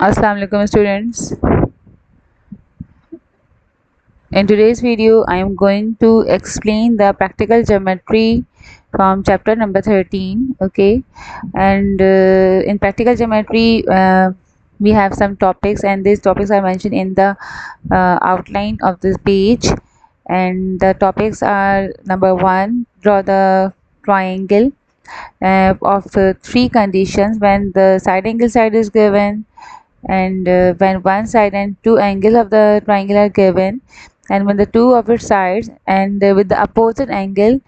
Assalamu alaikum students. In today's video, I am going to explain the practical geometry from chapter number 13. Okay, and in practical geometry, we have some topics, and these topics are mentioned in the outline of this page. And the topics are: number one, draw the triangle of three conditions when the side angle side is given, and when one side and two angles of the triangle are given, and when the two of its sides and with the opposite angle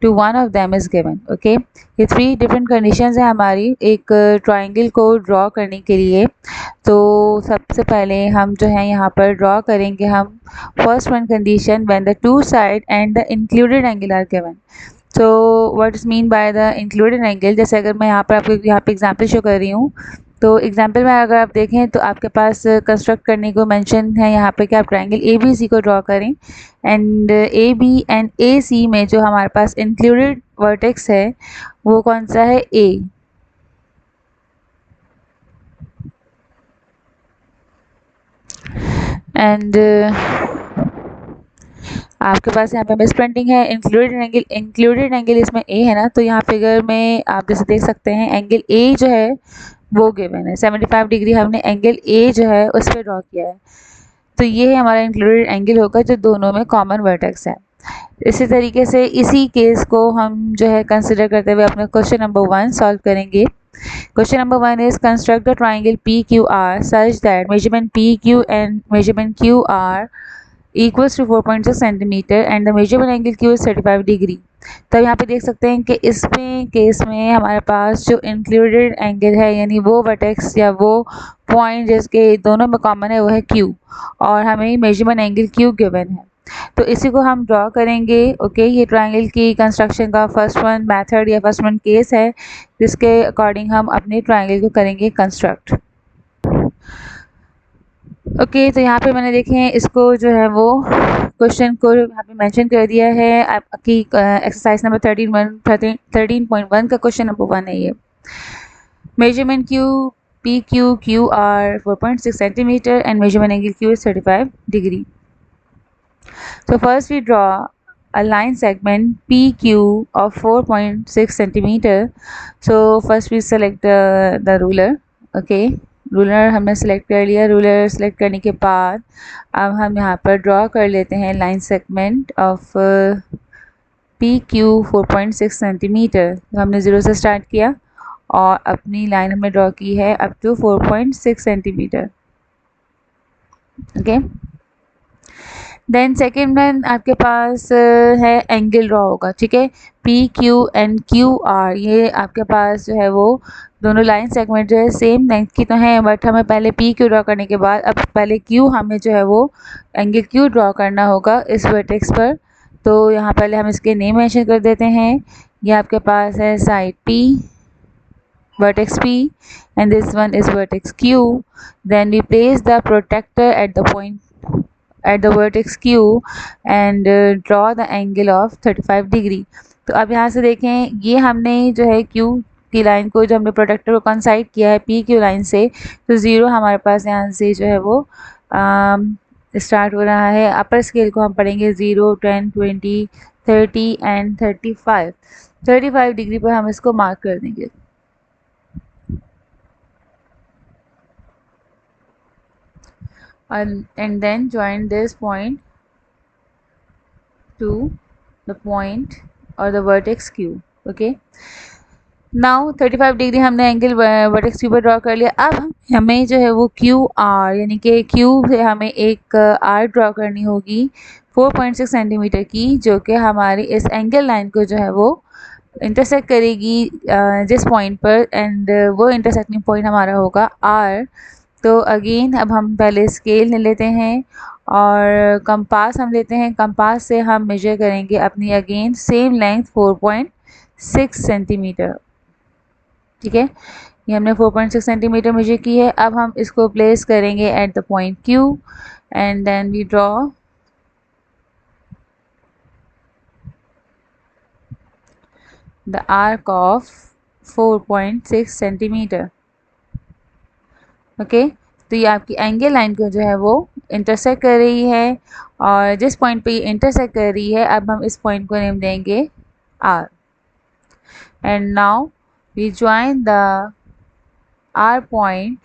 to one of them is given. Okay, ये three different conditions है हमारी एक triangle को draw करने के लिए। तो सबसे पहले हम जो है यहाँ पर ड्रॉ करेंगे हम first one condition when the two side and the included angle are given. So what is mean by the included angle, जैसे अगर मैं यहाँ पर आपको यहाँ पे एग्जांपल शो कर रही हूँ, तो एग्जांपल में अगर आप देखें तो आपके पास कंस्ट्रक्ट करने को मेंशन है यहाँ पे कि आप ट्रायंगल ए बी सी को ड्रॉ करें, एंड ए बी एंड ए सी में जो हमारे पास इंक्लूडेड वर्टेक्स है वो कौन सा है, ए। एंड आपके पास यहाँ पे मिस प्रिंटिंग है, इंक्लूडेड एंगल इसमें ए है ना, तो यहाँ फिगर में आप जैसे देख सकते हैं एंगल ए जो है वो गिवन है 75 डिग्री, हमने एंगल ए जो है उस पर ड्रॉ किया है। तो ये है हमारा इंक्लूडेड एंगल होगा जो दोनों में कॉमन वर्टेक्स है। इसी तरीके से इसी केस को हम जो है कंसिडर करते हुए अपने क्वेश्चन नंबर 1 सॉल्व करेंगे। Question number 1 is construct the triangle P Q R such that measurement P Q and measurement Q R equals to 4.6 centimetre and the measurable angle Q is 35 degree. तो यहाँ पे देख सकते हैं कि इसमें case में हमारे पास जो इंक्लूडेड एंगल है यानी वो वर्टेक्स या वो पॉइंट जिसके दोनों में कॉमन है वो है क्यू, और हमें मेजरमेंट एंगल क्यू गिवन है। तो इसी को हम ड्रॉ करेंगे। ओके, ये ट्रायंगल की कंस्ट्रक्शन का फर्स्ट वन मेथड या फर्स्ट वन केस है जिसके अकॉर्डिंग हम अपने ट्रायंगल को करेंगे कंस्ट्रक्ट। ओके, तो यहाँ पे मैंने देखे हैं इसको जो है वो क्वेश्चन को यहाँ पे मेंशन कर दिया है आपकी एक्सरसाइज नंबर 13.1 का क्वेश्चन नंबर 1 है ये। Measurement Q P Q Q R 4.6 centimetre and measurement angle Q is 35 degree. So first we draw a line segment PQ of 4.6 centimeter. So first we select the ruler. Okay, ruler हमने select कर लिया। Ruler select करने के बाद अब हम यहाँ पर ड्रॉ कर लेते हैं line segment of P Q 4.6 centimetre. तो हमने ज़ीरो से स्टार्ट किया और अपनी लाइन हमने ड्रॉ की है up to 4.6 centimetre. Okay, then second one आपके पास है एंगल ड्रॉ होगा। ठीक है, P Q and Q R ये आपके पास जो है वो दोनों लाइन सेगमेंट जो है सेम लेंथ की तो हैं, बट हमें पहले पी क्यू ड्रॉ करने के बाद अब पहले क्यू हमें जो है वो एंगल क्यू ड्रॉ करना होगा इस वर्टेक्स पर। तो यहाँ पहले हम इसके नेम मेंशन कर देते हैं। ये आपके पास है side P, vertex P, and this one is vertex Q. Then we place the protector at the point at the vertex Q and draw the angle of 35 degree. तो अब यहाँ से देखें ये हमने जो है Q की लाइन को जो हमने प्रोटेक्टर को कंसाइड किया है पी क्यू लाइन से, तो ज़ीरो हमारे पास यहाँ से जो है वो स्टार्ट हो रहा है। अपर स्केल को हम पढ़ेंगे 0, 10, 20, 30 एंड 35। 35 डिग्री पर हम इसको मार्क कर देंगे। And then join this point to the point or the vertex Q. Okay, now 35 degree हमने एंगल वर्टेक्स क्यू पर ड्रॉ कर लिया। अब हमें जो है वो क्यू आर यानी कि क्यू से हमें एक आर ड्रॉ करनी होगी 4.6 सेंटीमीटर की, जो कि हमारी इस एंगल लाइन को जो है वो इंटरसेक्ट करेगी जिस पॉइंट पर, एंड वो इंटरसेक्टिंग पॉइंट हमारा होगा आर। तो अगेन अब हम पहले स्केल ले लेते हैं और कंपास हम लेते हैं। कंपास से हम मेजर करेंगे अपनी अगेन सेम लेंथ 4.6 सेंटीमीटर। ठीक है, ये हमने 4.6 सेंटीमीटर मेजर की है। अब हम इसको प्लेस करेंगे at the point Q and then we draw the arc of 4.6 centimetre. Okay, तो ये आपकी एंगल लाइन को जो है वो इंटरसेक्ट कर रही है, और जिस पॉइंट पे ये इंटरसेक्ट कर रही है अब हम इस पॉइंट को नेम देंगे R. And now we join the R point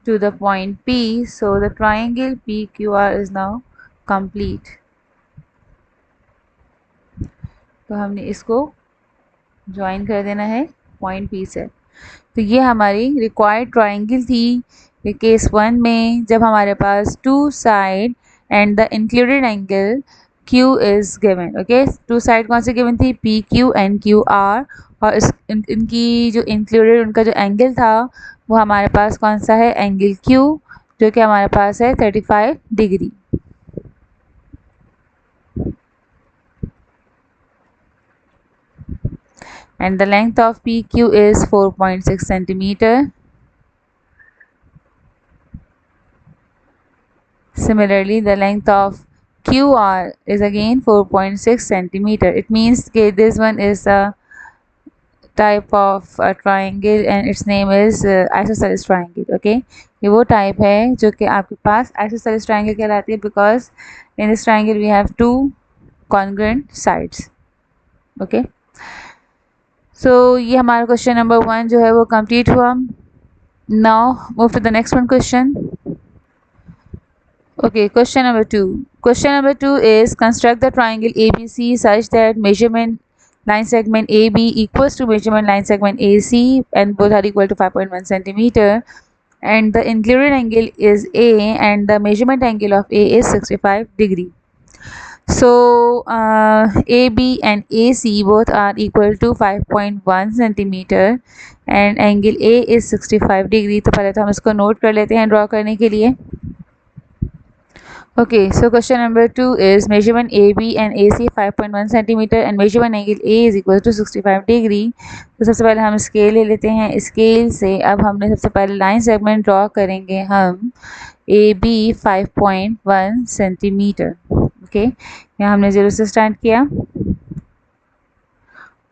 to the point P, so the triangle PQR is now complete. तो हमने इसको ज्वाइन कर देना है पॉइंट P से। तो ये हमारी रिक्वायर्ड ट्राइंगल थी केस 1 में, जब हमारे पास two side and the included angle Q is given. Okay, two side कौन सी गिवन थी? PQ एंड QR, और इनकी जो इंक्लूडेड उनका जो एंगल था वो हमारे पास कौन सा है? एंगल Q, जो कि हमारे पास है 35 degree. And the length of PQ is 4.6 centimeter. Similarly, the length of QR is again 4.6 centimeter. It means that this one is a type of a triangle and its name is isosceles triangle. Okay, ये वो type है जो कि आपके पास isosceles triangle कहलाती है, because in this triangle we have two congruent sides. Okay, so ये हमारा question number 1 जो है वो complete हुआ. Now move to the next one question. Okay, question number 2. Question number 2 is construct the triangle ABC such that measurement line segment AB equals to measurement line segment AC and both are equal to 5.1 centimeter, and the included angle is A and the measurement angle of A is 65 degree. So AB and AC both are equal to 5.1 centimeter and angle A is 65 degree. तो पहले तो हम इसको note कर लेते हैं draw करने के लिए. Okay, so question number 2 is measurement AB and AC 5.1 centimeter and measurement angle A is equal to 65 degree. तो सबसे पहले हम स्केल ले लेते हैं. स्केल से अब हमने सबसे पहले लाइन सेगमेंट ड्रॉ करेंगे हम AB 5.1 सेंटीमीटर. ओके, यहाँ हमने 0 से स्टार्ट किया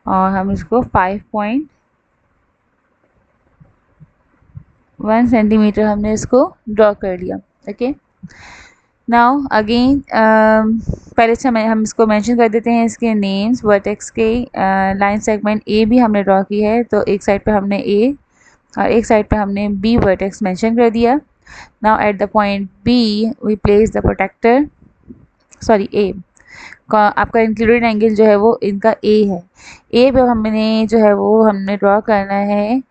और हम इसको 5.1 सेंटीमीटर हमने इसको ड्रॉ कर लिया. ओके, नाउ अगेन पहले से हम इसको मेंशन कर देते हैं इसके नेम्स. वर्टेक्स के लाइन सेगमेंट ए भी हमने ड्रॉ की है, तो एक साइड पे हमने ए और एक साइड पे हमने बी वर्टेक्स मेंशन कर दिया. Now at the point B we place the protractor, sorry A का आपका इंक्लूडेड एंगल जो है वो इनका ए है. ए पे हमने जो है वो हमने ड्रॉ करना है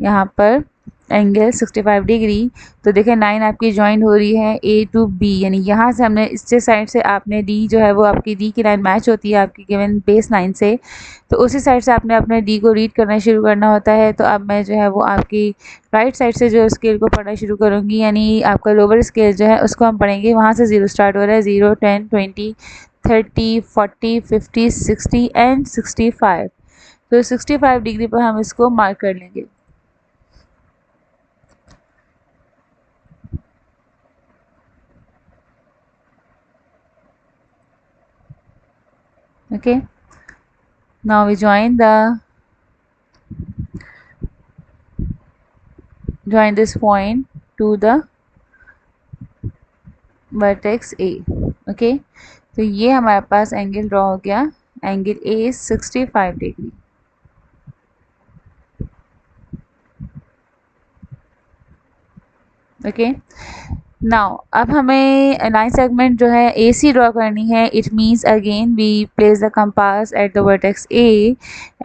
यहाँ पर एंगल 65 डिग्री. तो देखें 9 आपकी ज्वाइन हो रही है ए टू बी, यानी यहाँ से हमने इससे साइड से आपने डी जो है वो आपकी डी की लाइन मैच होती है आपकी गिवन बेस लाइन से, तो उसी साइड से आपने अपने डी को रीड करना शुरू करना होता है. तो अब मैं जो है वो आपकी राइट साइड से जो स्केल को पढ़ना शुरू करूँगी, यानी आपका लोअर स्केल जो है उसको हम पढ़ेंगे. वहाँ से 0 स्टार्ट हो रहा है, 0, 10, 20, 30, 40, 50, 60 एंड 65. तो 65 डिग्री पर हम इसको मार्क कर लेंगे. Okay, now we join this point to the vertex A. Okay, तो ये हमारे पास एंगल ड्रॉ हो गया. Angle A is 65 degree. Okay, now अब हमें लाइन सेगमेंट जो है AC ड्रॉ करनी है. It means again we place the compass at the vertex A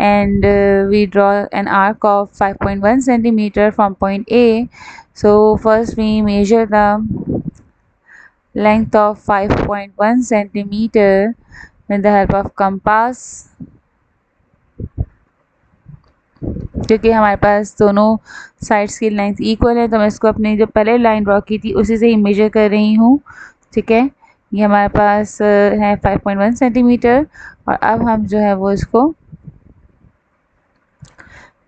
and we draw an arc of 5.1 centimetre from point A. So first we measure the length of 5.1 centimeter with the help of compass, क्योंकि हमारे पास दोनों sides की length equal है. तो मैं इसको अपनी जो पहले लाइन ड्रॉ की थी उसी से ही मेजर कर रही हूँ. ठीक है, ये हमारे पास है 5.1 सेंटीमीटर और अब हम जो है वो इसको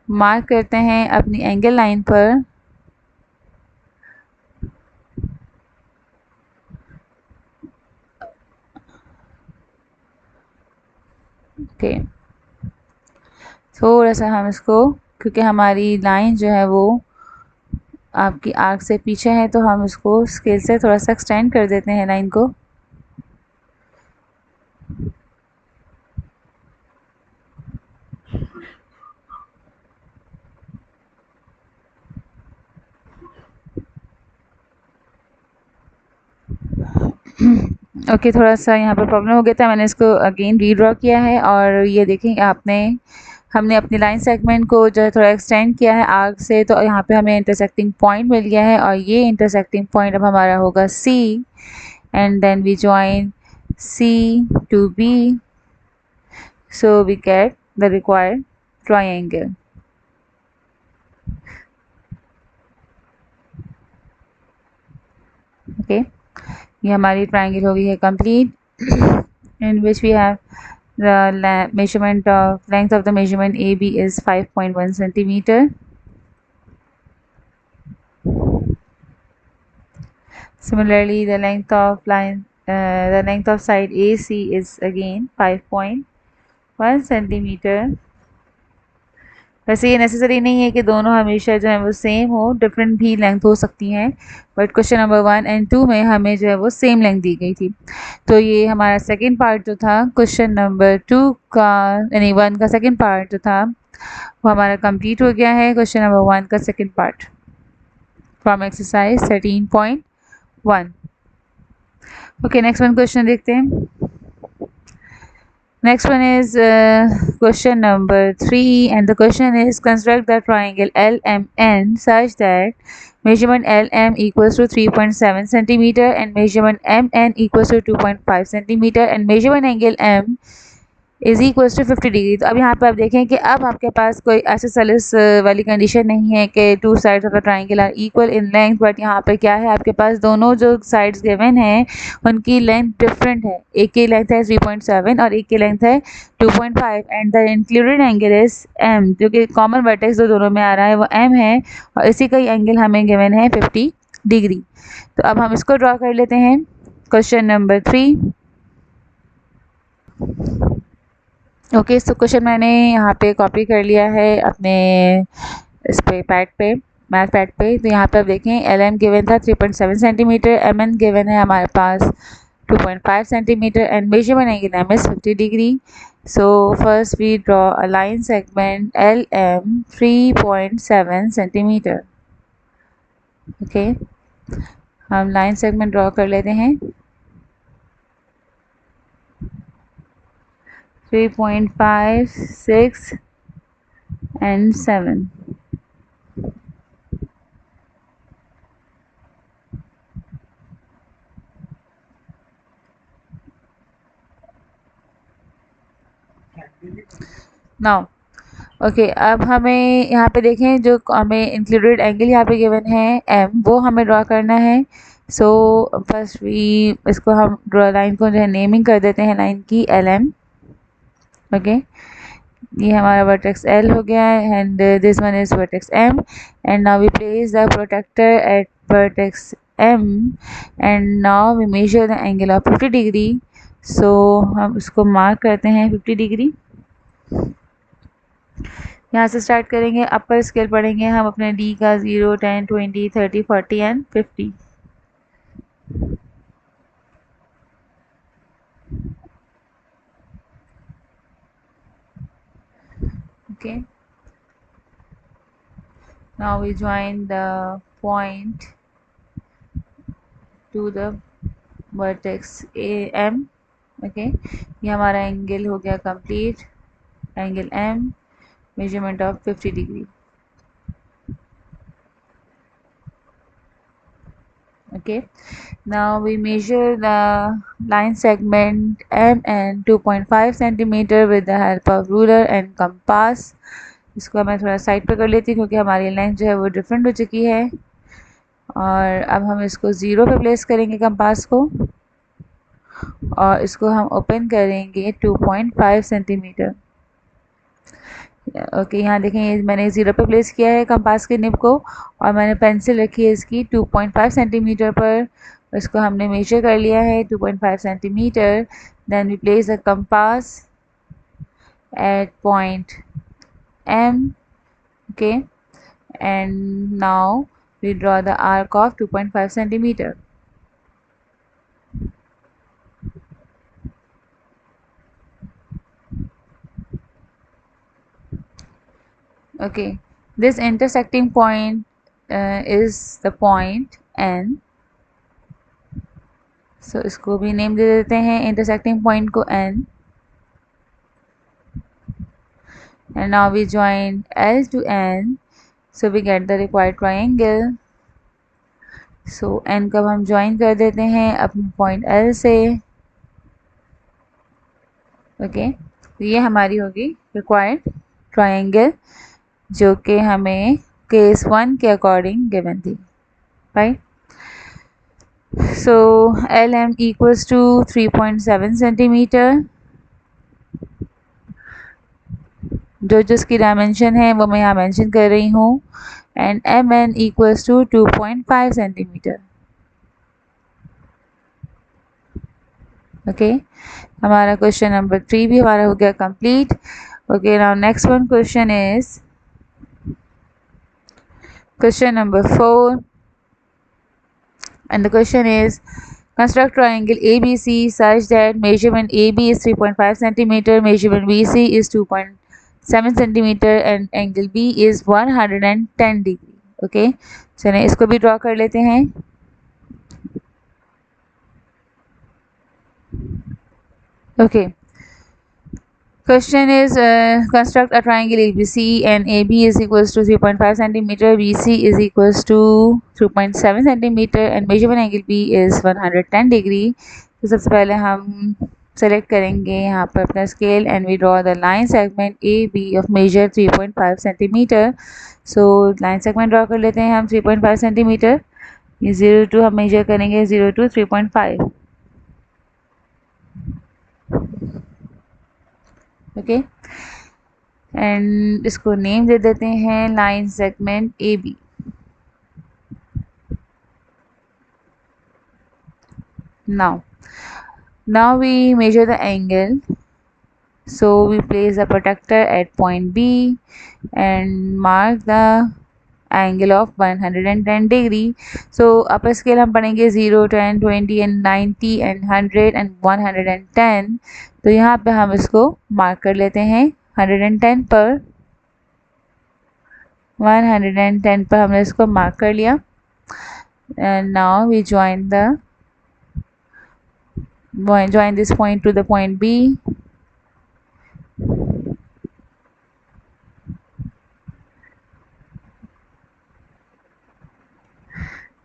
मार्क करते हैं अपनी एंगल लाइन पर. ओके, थोड़ा सा हम इसको, क्योंकि हमारी लाइन जो है वो आपकी आर्क से पीछे है, तो हम इसको स्केल से थोड़ा सा एक्सटेंड कर देते हैं लाइन को। ओके थोड़ा सा यहाँ पर प्रॉब्लम हो गया था, मैंने इसको अगेन रीड्रॉ किया है। और ये देखें आपने हमने अपनी लाइन सेगमेंट को जो है थोड़ा एक्सटेंड किया है आर्क से, तो यहाँ पे हमें इंटरसेक्टिंग पॉइंट मिल गया है और ये इंटरसेक्टिंग पॉइंट अब हमारा होगा C, and then we join C to B, so we get the required triangle. Okay, ये हमारी ट्राइंगल हो गई है complete, in which we have the measurement of length of the measurement AB is 5.1 centimeter. Similarly, the length of the length of side AC is again 5.1 centimeter. वैसे ये necessary नहीं है कि दोनों हमेशा जो है वो सेम हो, डिफरेंट भी लेंथ हो सकती हैं, बट क्वेश्चन नंबर 1 एंड 2 में हमें जो है वो सेम लेंथ दी गई थी। तो ये हमारा सेकंड पार्ट जो था क्वेश्चन नंबर 2 का, यानी 1 का सेकंड पार्ट जो था वो हमारा कंप्लीट हो गया है। क्वेश्चन नंबर 1 का second part from exercise 13.1। Okay next one question देखते हैं। Next one is question number 3, and the question is construct the triangle LMN such that measurement LM equals to 3.7 centimeter and measurement MN equals to 2.5 centimeter and measurement angle M is equals to 50 degree. तो अब यहाँ पे आप देखें कि अब आपके पास कोई आइसोसेलेस वाली कंडीशन नहीं है कि two sides of the triangle are equal in length, but यहाँ पे क्या है, आपके पास दोनों जो साइड्स गिवन हैं उनकी लेंथ डिफरेंट है। एक की लेंथ है 3.7 और एक की लेंथ है 2.5 and the included angle is M, जो कि कॉमन वर्टेक्स जो दोनों में आ रहा है वो M है और इसी का एंगल हमें गिवन है 50 डिग्री। तो अब हम इसको ड्रॉ कर लेते हैं। Question number 3। Okay so question मैंने यहाँ पे कॉपी कर लिया है अपने इस पे पैड पे, मैथ पैड पे। तो यहाँ पे आप देखें एल एम गिवन था 3.7 सेंटीमीटर, एम एन गिवन है हमारे पास 2.5 centimetre and measurement angle M is 50 degree. So first we draw a line segment L M 3.7 centimetre. Okay हम लाइन सेगमेंट ड्रॉ कर लेते हैं 3.5, 6 and 7. नाउ ओके अब हमें यहाँ पे देखें जो हमें इंक्लूडेड एंगल यहाँ पे गिवन है एम, वो हमें ड्रॉ करना है। सो फर्स्ट वी इसको हम ड्रॉ लाइन को जो है नेमिंग कर देते हैं लाइन की एल एम। ओके ये हमारा वर्टेक्स L हो गया है and this one is vertex M and now we place the protractor at vertex M and now we measure the angle of 50 degree. So हम इसको मार्क करते हैं 50 डिग्री। यहाँ से स्टार्ट करेंगे, अपर स्केल पढ़ेंगे हम अपने D का 0, 10, 20, 30, 40 and 50। Okay, now we join the point to the vertex AM। Okay ये हमारा एंगल हो गया complete, angle M, measurement of 50 degree. Okay, now we measure the line segment MN 2.5 centimeter with the help of ruler and compass। इसको मैं थोड़ा side पे कर लेती हूँ क्योंकि हमारी लेंथ जो है वो डिफरेंट हो चुकी है। और अब हम इसको 0 पे प्लेस करेंगे कंपास को और इसको हम ओपन करेंगे 2.5 सेंटीमीटर। ओके यहाँ देखें ये मैंने 0 पे प्लेस किया है कंपास के निब को और मैंने पेंसिल रखी है इसकी 2.5 सेंटीमीटर पर। इसको हमने मेजर कर लिया है 2.5 centimetre. Then we place the compass at point M। okay and now we draw the arc of 2.5 centimeter. Okay, this intersecting point is the point N. So इसको भी नेम दे देते हैं intersecting point को N. And now we join L to N, so we get the required triangle. So N को हम join कर देते हैं अपने point L से. Okay, तो ये हमारी होगी required triangle जो कि हमें केस 1 के अकॉर्डिंग गिवन थी, right. So LM equals to 3.7 centimetre. जो जिसकी डायमेंशन है वो मैं यहाँ मेंशन कर रही हूँ. And MN equals to 2.5 centimetre. Okay, हमारा क्वेश्चन नंबर 3 भी हमारा हो गया complete. Okay, now next one question is question number 4, and the question is construct triangle ABC such that measurement AB is 3.5 centimeter, measurement BC is 2.7 centimeter and angle B is 110 degree. Okay, चलिए इसको भी draw कर लेते हैं. Okay, question is construct a triangle ABC and AB is equals to 3.5 centimeter, BC is equals to 2.7 centimeter and measurement angle B is 110 degree. तो सबसे पहले हम सेलेक्ट करेंगे यहाँ पर अपना scale and we draw the line segment AB of measure 3.5 centimetre. So line segment draw कर लेते हैं हम 3.5 सेंटीमीटर. ये 0 to हम मेजर करेंगे 0 to 3.5. ओके, एंड इसको नेम दे देते हैं line segment AB. now we measure the angle, so we place a protractor at point B and mark the angle of 110 degree. so upper scale हम पढ़ेंगे 0, 10, 20 and 90 and 100 and 110. तो यहाँ पे हम इसको मार्क कर लेते हैं 110 पर. 110 पर हमने इसको मार्क कर लिया. and now we join this point to the point B.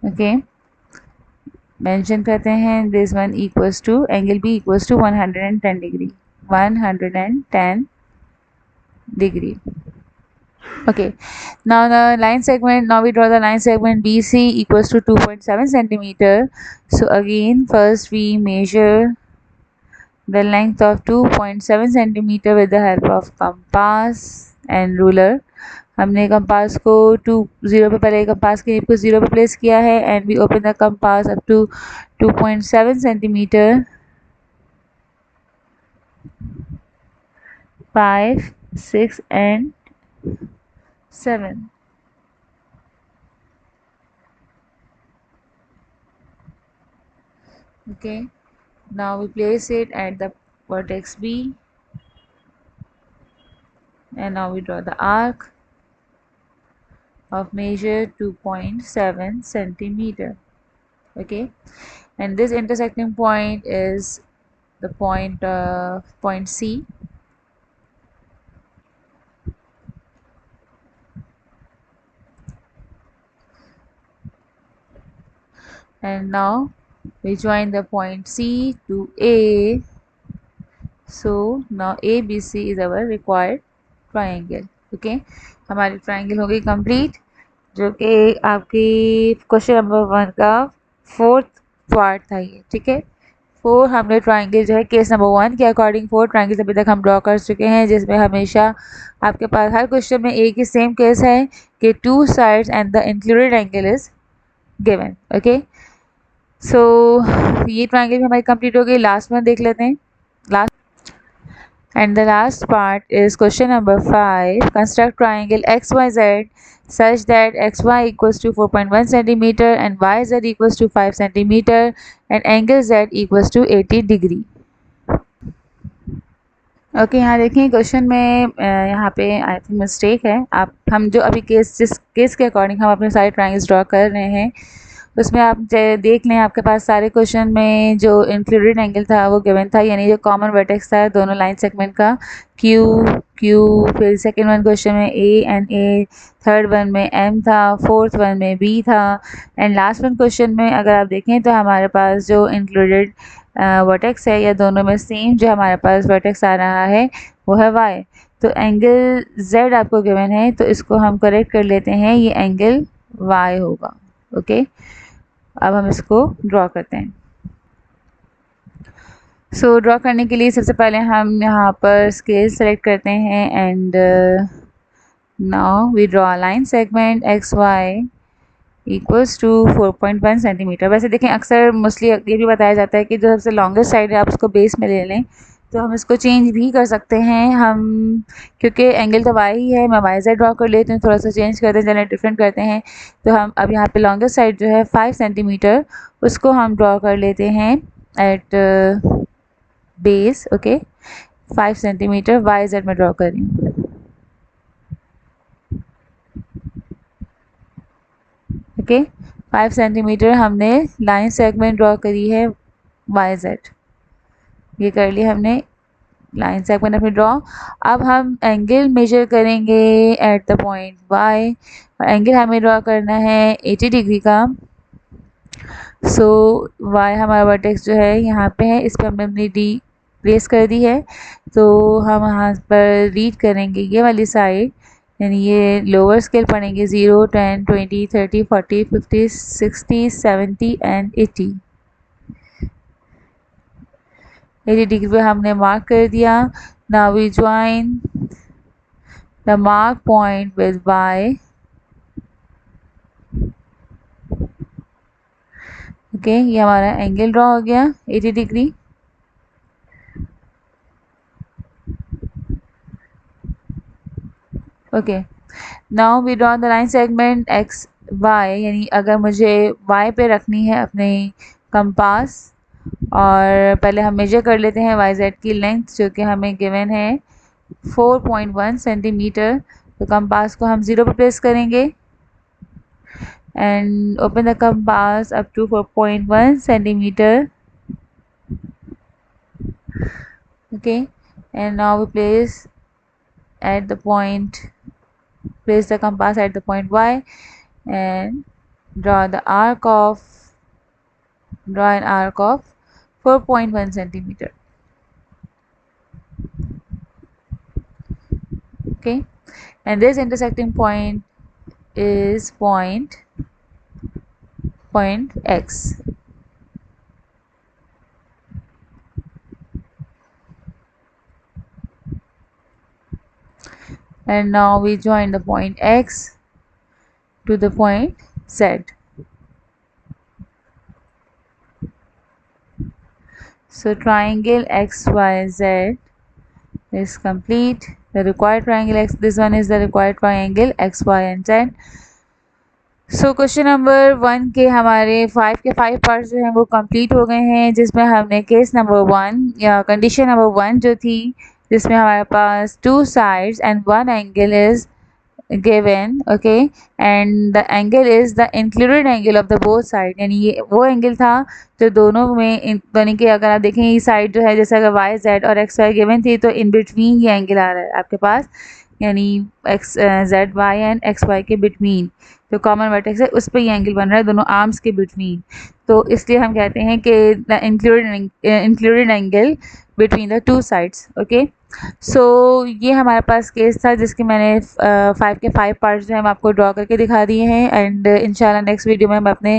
okay, mention करते हैं this one equals to angle B equals to 110 degree. 110 degree. Okay, now the line segment, now we draw the line segment BC equals to 2.7 centimeter. so again first we measure the length of 2.7 centimeter with the help of compass and ruler. हमने compass को 0 पे पहले compass की नीब को 0 पे place किया है and we open the compass up to 2.7 centimetre. 5, 6 and 7. okay, now we place it at the vertex B and now we draw the arc of measure 2.7 centimeter. okay, and this intersecting point is the point C. and now we join the point C to A. so now ABC is our required triangle. okay, हमारी triangle हो गई complete, जो कि आपकी question number 1 का 4th part था ये. ठीक है, 4 हमने ट्राइंगल जो है केस नंबर 1 के अकॉर्डिंग 4 ट्राइंगल अभी तक हम ड्रॉ कर चुके हैं, जिसमें हमेशा आपके पास हर क्वेश्चन में एक ही सेम केस है कि 2 sides and the included angle is given. Okay, so ये ट्राइंगल भी हमारी कंप्लीट हो गई. लास्ट में देख लेते हैं. And the last part is question number 5. Construct triangle XYZ such that XY equals to 4.1 centimeter and YZ equals to 5 centimeter and angle Z equals to 80 degree. Okay यहाँ देखिए क्वेश्चन में यहाँ पे आई थिंक मिस्टेक है। हम जो अभी जिस केस के अकॉर्डिंग हम अपने सारे ट्रायंगल्स ड्रॉ कर रहे हैं उसमें आप देख लें, आपके पास सारे क्वेश्चन में जो इंक्लूडेड एंगल था वो गिवन था, यानी जो कॉमन वर्टेक्स था दोनों लाइन सेगमेंट का क्यू क्यू, फिर सेकेंड वन क्वेश्चन में A and A, third one में एम था, फोर्थ वन में बी था, एंड लास्ट वन क्वेश्चन में अगर आप देखें तो हमारे पास जो इंक्लूडेड वर्टेक्स है या दोनों में सेम जो हमारे पास वर्टेक्स आ रहा है वो है वाई। तो एंगल जेड आपको गिवन है तो इसको हम करेक्ट कर लेते हैं, ये एंगल वाई होगा। ओके अब हम इसको ड्रॉ करते हैं। सो ड्रॉ करने के लिए सबसे पहले हम यहाँ पर स्केल सेलेक्ट करते हैं and now we draw line segment X Y equals to 4.1 centimetre. वैसे देखें अक्सर मोस्टली ये भी बताया जाता है कि जो सबसे लॉन्गेस्ट साइड है आप उसको बेस में ले लें, तो हम इसको चेंज भी कर सकते हैं। हम क्योंकि एंगल तो वाई ही है, मैं वाई जेड ड्रॉ कर लेते हैं, थोड़ा सा चेंज करते हैं, चलें डिफरेंट करते हैं। तो हम अब यहाँ पे लॉन्गेस्ट साइड जो है 5 सेंटीमीटर उसको हम ड्रॉ कर लेते हैं at base. Okay 5 centimetre Y Z में ड्रॉ कर रही हूँ। ओके 5 सेंटीमीटर हमने लाइन सेगमेंट ड्रॉ करी है वाई जेड, ये कर लिया हमने लाइन सेगमेंट अपनी ड्रॉ। अब हम एंगल मेजर करेंगे एट द पॉइंट वाई, और एंगल हमें ड्रॉ करना है 80 डिग्री का। सो वाई हमारा वर्टेक्स जो है यहाँ पे है, इस पर हमने अपनी डी प्लेस कर दी है, तो हम यहाँ पर रीड करेंगे ये वाली साइड, यानी ये लोअर स्केल पढ़ेंगे 0, 10, 20, 30, 40, 50, 60, 70 एंड 80। 80 डिग्री पे हमने मार्क कर दिया। Now we join the mark point with Y. Okay ये हमारा एंगल ड्रॉ हो गया 80 degree. Okay now we draw the line segment X Y, यानी अगर मुझे वाई पे रखनी है अपने कंपास, और पहले हम मेजर कर लेते हैं वाई जेड की लेंथ जो कि हमें गिवन है 4.1 सेंटीमीटर। तो कंपास को हम 0 पर प्लेस करेंगे and open the compass up to 4.1 centimetre. Okay and now we place at the point, place the compass at the point y and draw an arc of 4.1 centimeter. Okay, and this intersecting point is point x. And now we join the point x to the point z. So triangle XYZ is complete. The required triangle X, this one is the required triangle X, Y and Z. So question number 1 के हमारे 5 के 5 parts जो हैं वो complete हो गए हैं, जिसमें हमने केस नंबर 1 या कंडीशन नंबर 1 जो थी, जिसमें हमारे पास 2 sides and 1 angle is given. okay, and the angle is the included angle of the both side, यानी ये वो एंगल था जो दोनों में, यानी कि अगर आप देखें ये साइड जो है, जैसे अगर वाई जेड और एक्स वाई गिवन थी तो इन बिटवीन ये एंगल आ रहा है आपके पास, यानी X Z Y and X Y के बिटवीन जो कॉमन वर्टेक्स है उस पर ये एंगल बन रहा है दोनों आर्म्स के बिटवीन। तो इसलिए हम कहते हैं कि the included angle between the 2 sides. Okay so ये हमारे पास केस था जिसके मैंने 5 के 5 पार्ट्स जो है मैं आपको ड्रॉ करके दिखा दिए हैं, एंड इंशाल्लाह नेक्स्ट वीडियो में मैं अपने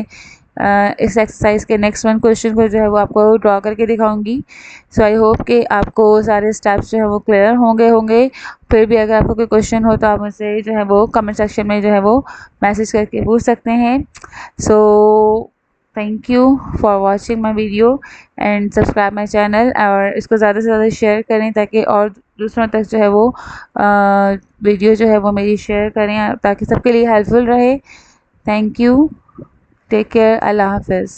इस एक्सरसाइज के नेक्स्ट वन क्वेश्चन को जो है वो आपको ड्रॉ करके दिखाऊंगी। सो आई होप कि आपको सारे स्टेप्स जो है वो क्लियर होंगे। फिर भी अगर आपको कोई क्वेश्चन हो तो आप मुझसे जो है वो कमेंट सेक्शन में जो है वो मैसेज करके पूछ सकते हैं। So thank you for watching my video and subscribe my channel, और इसको ज़्यादा से ज़्यादा शेयर करें ताकि और दूसरों तक जो है वो वीडियो जो है वो मेरी शेयर करें ताकि सबके लिए हेल्पफुल रहे। थैंक यू, टेक केयर, अल्लाह हाफिज़।